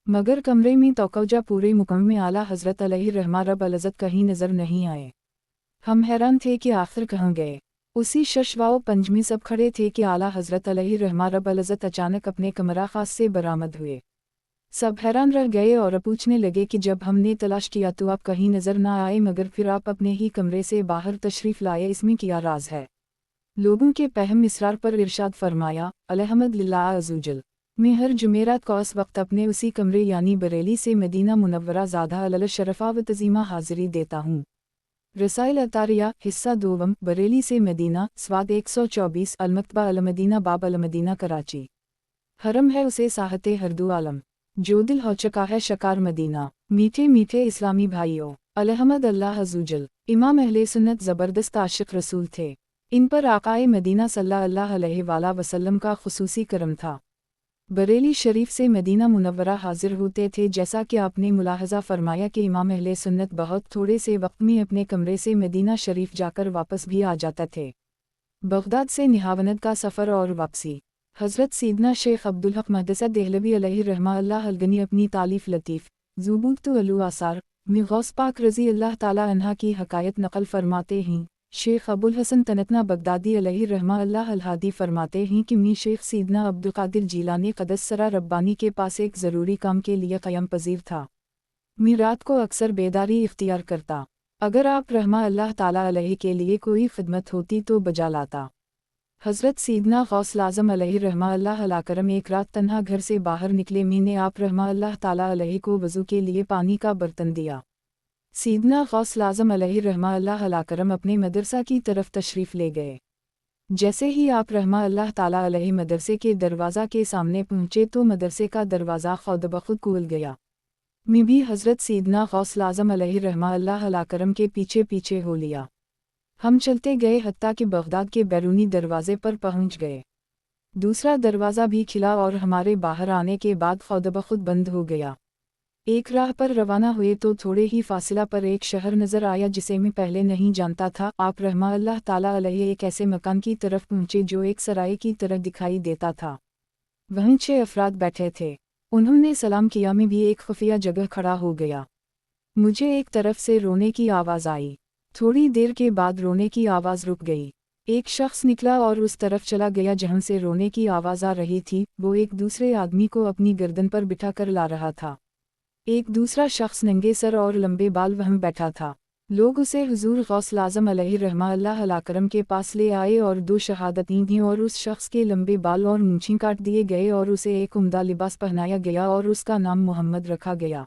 मगर कमरे में तोकौजा पूरे मुकम में आला हज़रत अलैहि रहमा रब अलइज़्ज़त कहीं नज़र नहीं आए। हम हैरान थे कि आखिर कहाँ गए। उसी शशवाओ पंज में सब खड़े थे कि आला हज़रत अलैहि रहमा रब अलइज़्ज़त अचानक अपने कमरा ख़ास से बरामद हुए। सब हैरान रह गए और पूछने लगे कि जब हमने तलाश किया तो आप कहीं नज़र ना आए, मगर फिर आप अपने ही कमरे से बाहर तशरीफ़ लाए, इसमें क्या राज है? लोगों के पहम इसरार पर इरशाद फरमाया, अल्हम्दुलिल्लाह अज़्ज़वजल, मैं हर जुमेरात को इस वक्त अपने उसी कमरे यानी बरेली से मदीना मुनव्वरा ज़ादा अलल शरफ़ा व तज़ीमा हाज़िरी देता हूँ। रसाइल अतारिया हिस्सा दोवम, बरेली से मदीना, स्वाद 124, अलमकतबा अलमदीना बाब अलमदीना कराची। हरम है उसे साहते हरदू आलम, जो दिल हो चका है शकार मदीना। मीठे मीठे इस्लामी भाइयों, अल्हम्दुलिल्लाह अज़्ज़वजल, इमाम अहले सुन्नत ज़बरदस्त आशिक़ रसूल थे। इन पर आक़ाए मदीना सल्लल्लाहु अलैहि वसल्लम का ख़ुसूसी करम था। बरेली शरीफ से मदीना मुनव्वरा हाजिर होते थे, जैसा कि आपने मुलाहज़ा फरमाया कि इमाम अहले सुन्नत बहुत थोड़े से वक्त में अपने कमरे से मदीना शरीफ जाकर वापस भी आ जाते थे। बगदाद से निहावनद का सफ़र और वापसी। हज़रत सीदना शेख अब्दुल हक महदसा देहलवी अलैहि रहमा अल्लाह अलगनी अपनी तालीफ़ लतीफ़ ज़ुबूत अलु आसार में गौस पाक रज़ी अल्लाह ताला अन्हा की हकायत नक़ल फरमाते हैं। शेख अबुल हसन तनतना बगदादी अलैहि रहमा अल्लाह अलहादी फरमाते हैं कि मी शेख सीदना अब्दुल क़ादिर जीलानी क़दस्सरा रब्बानी के पास एक ज़रूरी काम के लिए क़याम पज़ीर था। मी रात को अक्सर बेदारी इख्तियार करता। अगर आप रहमा अल्लाह ताला अलैहि के लिए कोई खिदमत होती तो बजा लाता। हज़रत सीदना गौस आज़म अलैहि रहमा अल्लाह अलकरम एक रात तन्हा घर से बाहर निकले। मैंने आप रहमा अल्लाह ताला अलैहि को वज़ू के लिए पानी का बर्तन दिया। सीदना गौस आज़म अलैहि रहमा अल्लाह अलकरम अपने मदरसा की तरफ तशरीफ़ ले गए। जैसे ही आप रहमा अल्लाह ताला अलैहि मदरसे के दरवाज़ा के सामने पहुँचे तो मदरसे का दरवाज़ा खुद ब खुद खुल गया। मैं भी हज़रत सीदना गौस आज़म अलैहि रहमा अल्लाह अलकरम के पीछे पीछे हो लिया। हम चलते गए हत्ता कि बगदाद के बैरूनी दरवाज़े पर पहुँच गए। दूसरा दरवाज़ा भी खिला और हमारे बाहर आने के बाद खुद ब खुद बंद हो गया। एक राह पर रवाना हुए तो थोड़े ही फासिला पर एक शहर नज़र आया जिसे मैं पहले नहीं जानता था। आप रहमा अल्लाह ताला अलैहि एक ऐसे मकान की तरफ पहुँचे जो एक सराय की तरह दिखाई देता था। वहीं 6 अफराद बैठे थे। उन्होंने सलाम किया। मैं भी एक खुफिया जगह खड़ा हो गया। मुझे एक तरफ से रोने की आवाज़ आई। थोड़ी देर के बाद रोने की आवाज़ रुक गई। एक शख्स निकला और उस तरफ चला गया जहाँ से रोने की आवाज़ आ रही थी। वो एक दूसरे आदमी को अपनी गर्दन पर बिठा कर ला रहा था। एक दूसरा शख्स नंगे सर और लंबे बाल वहाँ बैठा था। लोग उसे हुजूर गौस आज़म अलैहि रहमा अल्लाह अलकरम के पास ले आए और 2 शहादतें दी और उस शख्स के लंबे बाल और मूंछें काट दिए गए और उसे एक उम्दा लिबास पहनाया गया और उसका नाम मोहम्मद रखा गया।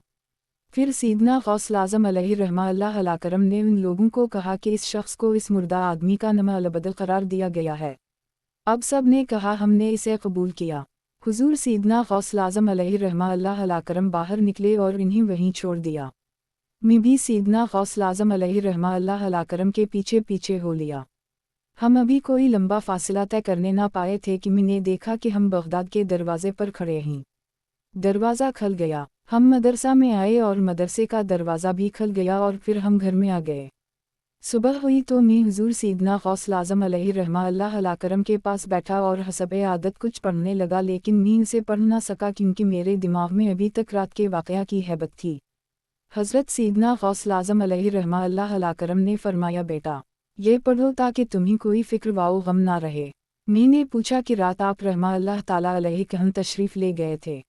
फिर सीदना गौस आज़म अलैहि रहमा अल्लाह अलकरम ने उन लोगों को कहा कि इस शख्स को इस मुर्दा आदमी का नाम अलबदल करार दिया गया है। अब सब ने कहा हमने इसे कबूल किया। हुजूर सीदना गौस आज़म अलैहि रहमा अल्लाह अलकरम बाहर निकले और इन्हें वहीं छोड़ दिया। मैं भी सीदना गौस आज़म अलैहि रहमा अल्लाह अलकरम के पीछे पीछे हो लिया। हम अभी कोई लंबा फासिला तय करने ना पाए थे कि मैंने देखा कि हम बगदाद के दरवाज़े पर खड़े हैं। दरवाज़ा खुल गया। हम मदरसा में आए और मदरसे का दरवाज़ा भी खुल गया और फिर हम घर में आ गए। सुबह हुई तो मैं हुजूर सीदना गौस आज़म अलैहि रहमा अल्लाह अलकरम के पास बैठा और हसबे आदत कुछ पढ़ने लगा, लेकिन मैं इसे पढ़ ना सका क्योंकि मेरे दिमाग में अभी तक रात के वाक़या की हैबत थी। हज़रत सीदना गौस आज़म अलैहि रहमा अल्लाह अलकरम ने फरमाया, बेटा ये पढ़ो ताकि तुम्हें कोई फ़िक्र व गम ना रहे। मैंने पूछा कि रात आप रहमा अल्लाह ताला अलैहि कहाँ तशरीफ़ ले गए थे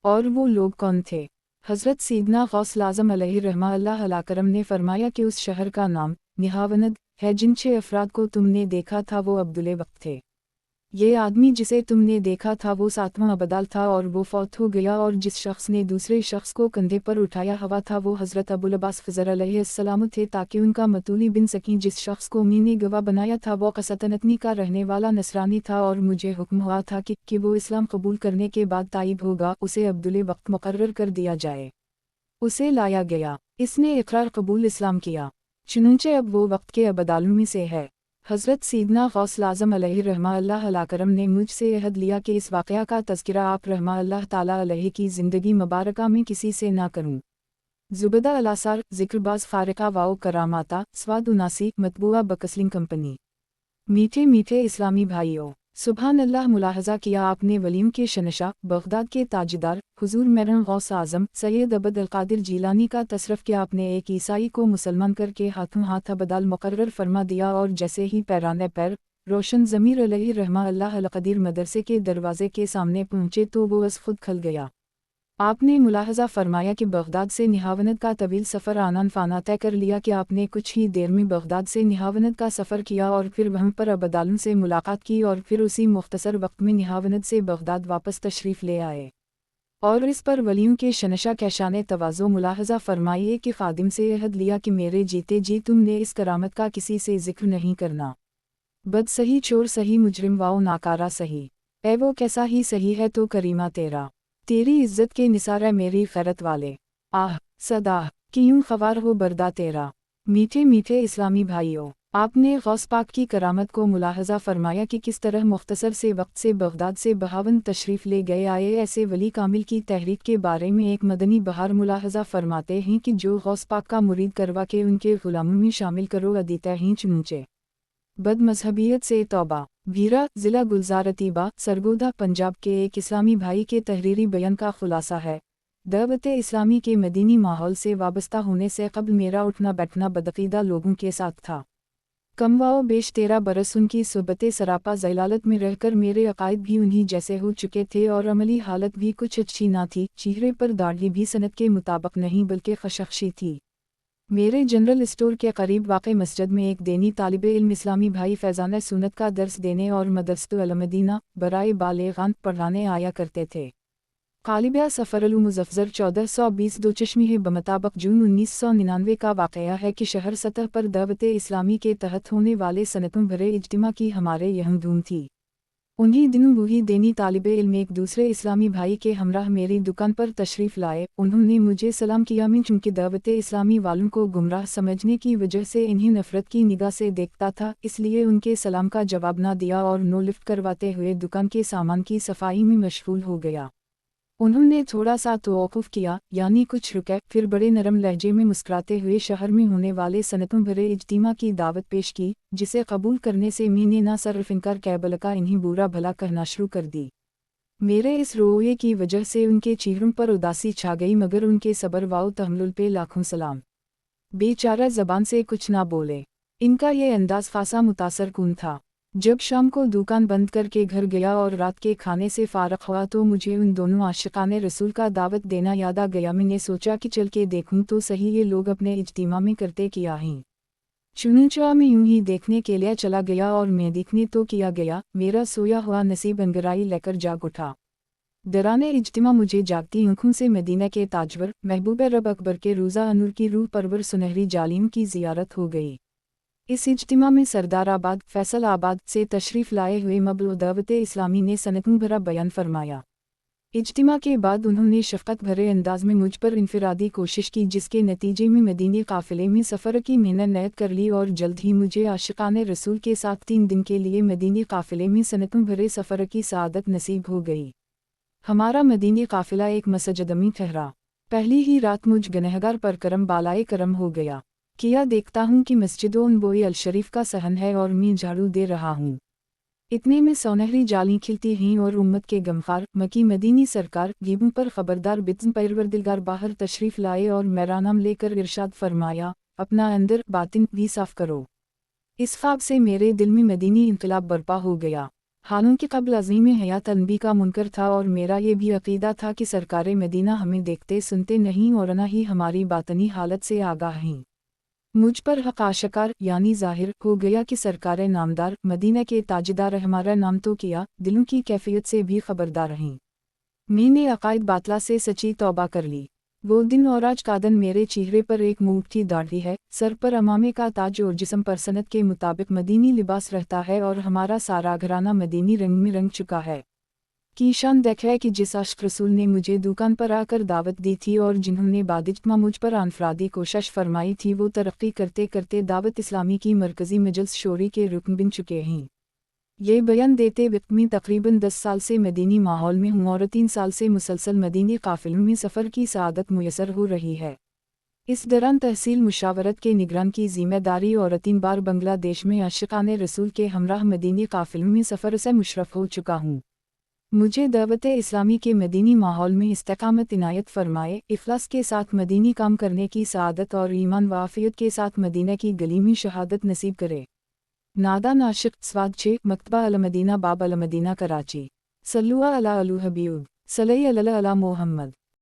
और वो लोग कौन थे? हज़रत सीदना गौस आज़म अलैहि रहमा अल्लाह अलकरम ने फरमाया कि उस शहर का नाम निहावनद है। जिन 6 अफराद को तुमने देखा था वो अब्दुल वक्त थे। ये आदमी जिसे तुमने देखा था वो 7वां अबदाल था और वो फौत हो गया, और जिस शख्स ने दूसरे शख्स को कंधे पर उठाया हुआ था वो हज़रत अबुल अब्बास फ़ज़र अलैहिस्सलाम थे, ताकि उनका मतूली बिन सकी जिस शख्स को मैंने गवाह बनाया था वो क़सतनतनी का रहने वाला नसरानी था, और मुझे हुक्म हुआ था कि वो इस्लाम कबूल करने के बाद ताइब होगा, उसे अब्दुल वक्त मुकर्रर कर दिया जाए। उसे लाया गया। इसने इकरार कबूल इस्लाम किया, चुनंचे अब वो वक्त के अबदालों में से है। حضرت سیدنا غوث اعظم علیہ رحمہ اللہ علیہ کرم نے مجھ سے عہد لیا کہ اس واقعہ کا تذکرہ آپ رحمہ اللہ تعالیٰ علیہ کی زندگی مبارکہ میں کسی سے نہ کروں۔ زبدہ الاثار ذکر باز خارقہ واؤ کراماتا سواد 79 مطبوعہ بکسلنگ کمپنی۔ میٹھے میٹھے اسلامی بھائیوں، سبحان اللہ، ملاحظہ کیا آپ نے ولیم کے شنشاہ بغداد کے تاجدار حضور میرن غوث اعظم سید عبد القادر جیلانی کا تصرف کیا آپ نے ایک عیسائی کو مسلمان کر کے ہاتھوں ہاتھ بدال مقرر فرما دیا، اور جیسے ہی پیرانے پیر روشن ضمیر علیہ رحمہ اللہ القدیر مدرسے کے دروازے کے سامنے پہنچے تو وہ از خود کھل گیا۔ آپ نے ملاحظہ فرمایا کہ بغداد سے نہاوند کا طویل سفر آنان فانا طے کر لیا کہ آپ نے کچھ ہی دیر میں بغداد سے نہاوند کا سفر کیا اور پھر وہاں پر عبدالوں سے ملاقات کی، اور پھر اسی مختصر وقت میں نہاوند سے بغداد واپس تشریف لے آئے۔ اور اس پر ولیوں کے شنشاہ کہشان تواضع ملاحظہ فرمائیے کہ خادم سے عہد لیا کہ میرے جیتے جی تم نے اس کرامت کا کسی سے ذکر نہیں کرنا۔ بد سہی چور سہی مجرم واؤ ناکارا سہی، اے وہ کیسا ہی سہی ہے تو کریمہ تیرا، تیری عزت کے نثار ہے میری خیرت والے، آہ صدا کیوں خوار ہو بردا تیرا۔ میٹھے میٹھے اسلامی بھائیوں، آپ نے غوث پاک کی کرامت کو ملاحظہ فرمایا کہ کس طرح مختصر سے وقت سے بغداد سے بہاون تشریف لے گئے آئے۔ ایسے ولی کامل کی تحریک کے بارے میں ایک مدنی بہار ملاحظہ فرماتے ہیں کہ جو غوث پاک کا مرید کروا کے ان کے غلاموں میں شامل کرو ادیتا ہینچ نوچے۔ بد مذہبیت سے توبہ۔ بھیرا ضلع گلزار طیبہ سرگودھا پنجاب کے ایک اسلامی بھائی کے تحریری بیان کا خلاصہ ہے۔ دعوت اسلامی کے مدینی ماحول سے وابستہ ہونے سے قبل میرا اٹھنا بیٹھنا بدعقیدہ لوگوں کے ساتھ تھا۔ کم و بیش 13 برس ان کی صحبت سراپا ضلالت میں رہ کر میرے عقائد بھی انہی جیسے ہو چکے تھے اور عملی حالت بھی کچھ اچھی نہ تھی۔ چہرے پر داڑھی بھی سنت کے مطابق نہیں بلکہ خشخشی تھی۔ میرے جنرل اسٹور کے قریب واقع مسجد میں ایک دینی طالب علم اسلامی بھائی فیضان سنت کا درس دینے اور مدرسۃ المدینہ برائے بالغان پڑھانے آیا کرتے تھے۔ قالبیہ سفر المظفر 1420 دو چشمی ہے بمطابق جون 1999 کا واقعہ ہے کہ شہر سطح پر دعوت اسلامی کے تحت ہونے والے سنتوں بھرے اجتماع کی ہمارے یہاں دھوم تھی۔ انہی دنوں وہی دینی طالب علم ایک دوسرے اسلامی بھائی کے ہمراہ میری دکان پر تشریف لائے۔ انہوں نے مجھے سلام کیا، میں چونکہ دعوت اسلامی والوں کو گمراہ سمجھنے کی وجہ سے انہیں نفرت کی نگاہ سے دیکھتا تھا، اس لیے ان کے سلام کا جواب نہ دیا اور نو لفٹ کرواتے ہوئے دکان کے سامان کی صفائی میں مشغول ہو گیا۔ انہوں نے تھوڑا سا توقف کیا، یعنی کچھ رکے، پھر بڑے نرم لہجے میں مسکراتے ہوئے شہر میں ہونے والے سنتوں بھرے اجتماع کی دعوت پیش کی، جسے قبول کرنے سے میں نے نہ صرف انکار کیا بلکہ انہیں برا بھلا کہنا شروع کر دی۔ میرے اس رویے کی وجہ سے ان کے چہروں پر اداسی چھا گئی، مگر ان کے صبر و تحمل پہ لاکھوں سلام۔ بے چارہ زبان سے کچھ نہ بولے۔ ان کا یہ انداز خاصا متاثر کن تھا۔ جب شام کو دکان بند کر کے گھر گیا اور رات کے کھانے سے فارغ ہوا تو مجھے ان دونوں عاشقان رسول کا دعوت دینا یاد آ گیا۔ میں نے سوچا کہ چل کے دیکھوں تو صحیح یہ لوگ اپنے اجتماع میں کرتے کیا ہیں۔ چنانچہ میں یوں ہی دیکھنے کے لیے چلا گیا اور میں دیکھنے تو کیا گیا، میرا سویا ہوا نصیب انگرائی لے کر جاگ اٹھا۔ دوران اجتماع مجھے جاگتی آنکھوں سے مدینہ کے تاجور محبوب رب اکبر کے روزہ انور کی روح پرور سنہری جالیم کی زیارت ہو گئی۔ اس اجتماع میں سردار آباد فیصل آباد سے تشریف لائے ہوئے مبلغ دعوت اسلامی نے سنتوں بھرا بیان فرمایا۔ اجتماع کے بعد انہوں نے شفقت بھرے انداز میں مجھ پر انفرادی کوشش کی، جس کے نتیجے میں مدینی قافلے میں سفر کی میں نے نیت کر لی اور جلد ہی مجھے عاشقان رسول کے ساتھ 3 دن کے لیے مدینی قافلے میں سنتوں بھرے سفر کی سعادت نصیب ہو گئی۔ ہمارا مدینی قافلہ ایک مسجد میں ٹھہرا۔ پہلی ہی رات مجھ گنہگار پر کرم بالائے کرم ہو گیا۔ کیا دیکھتا ہوں کہ مسجد نبوی الشریف کا صحن ہے اور میں جھاڑو دے رہا ہوں۔ اتنے میں سونہری جالیں کھلتی ہیں اور امت کے غمخوار مکی مدینی سرکار غیبوں پر خبردار بزم پروردگار باہر تشریف لائے اور میرا نام لے کر ارشاد فرمایا، اپنا اندر باطن بھی صاف کرو۔ اس خواب سے میرے دل میں مدینی انقلاب برپا ہو گیا۔ حالانکہ قبل عظیم حیات انبی کا منکر تھا اور میرا یہ بھی عقیدہ تھا کہ سرکار مدینہ ہمیں دیکھتے سنتے نہیں اور نہ ہی ہماری باطنی حالت سے آگاہ ہیں۔ مجھ پر حق آشکار یعنی ظاہر ہو گیا کہ سرکار نامدار مدینہ کے تاجدار ہمارا نام تو کیا، دلوں کی کیفیت سے بھی خبردار رہیں۔ میں نے عقائد باطلا سے سچی توبہ کر لی۔ وہ دن اور آج کا دن میرے چہرے پر ایک موٹھی داڑھی ہے، سر پر امامے کا تاج اور جسم پر سنت کے مطابق مدینی لباس رہتا ہے اور ہمارا سارا گھرانہ مدینی رنگ میں رنگ چکا ہے۔ کی شان دیکھا کہ جس عاشق رسول نے مجھے دکان پر آ کر دعوت دی تھی اور جنہوں نے بعداجتماع مجھ پر انفرادی کوشش فرمائی تھی وہ ترقی کرتے کرتے دعوت اسلامی کی مرکزی مجلس شوری کے رکن بن چکے ہیں۔ یہ بیان دیتے وقت میں تقریباً 10 سال سے مدینی ماحول میں ہوں اور 3 سال سے مسلسل مدینی قافلوں میں سفر کی سعادت میسر ہو رہی ہے۔ اس دوران تحصیل مشاورت کے نگران کی ذمہ داری اور 3 بار بنگلہ دیش میں عاشقان رسول کے ہمراہ مدینی قافلوں میں سفر سے مشرف ہو چکا ہوں۔ مجھے دعوت اسلامی کے مدینی ماحول میں استقامت عنایت فرمائے، اخلاص کے ساتھ مدینی کام کرنے کی سعادت اور ایمان و عافیت کے ساتھ مدینہ کی گلی میں شہادت نصیب کرے۔ نادان عاشق سواد 6 مکتبہ المدینہ باب المدینہ کراچی۔ صلوا علی الحبیب صلی اللہ علی محمد۔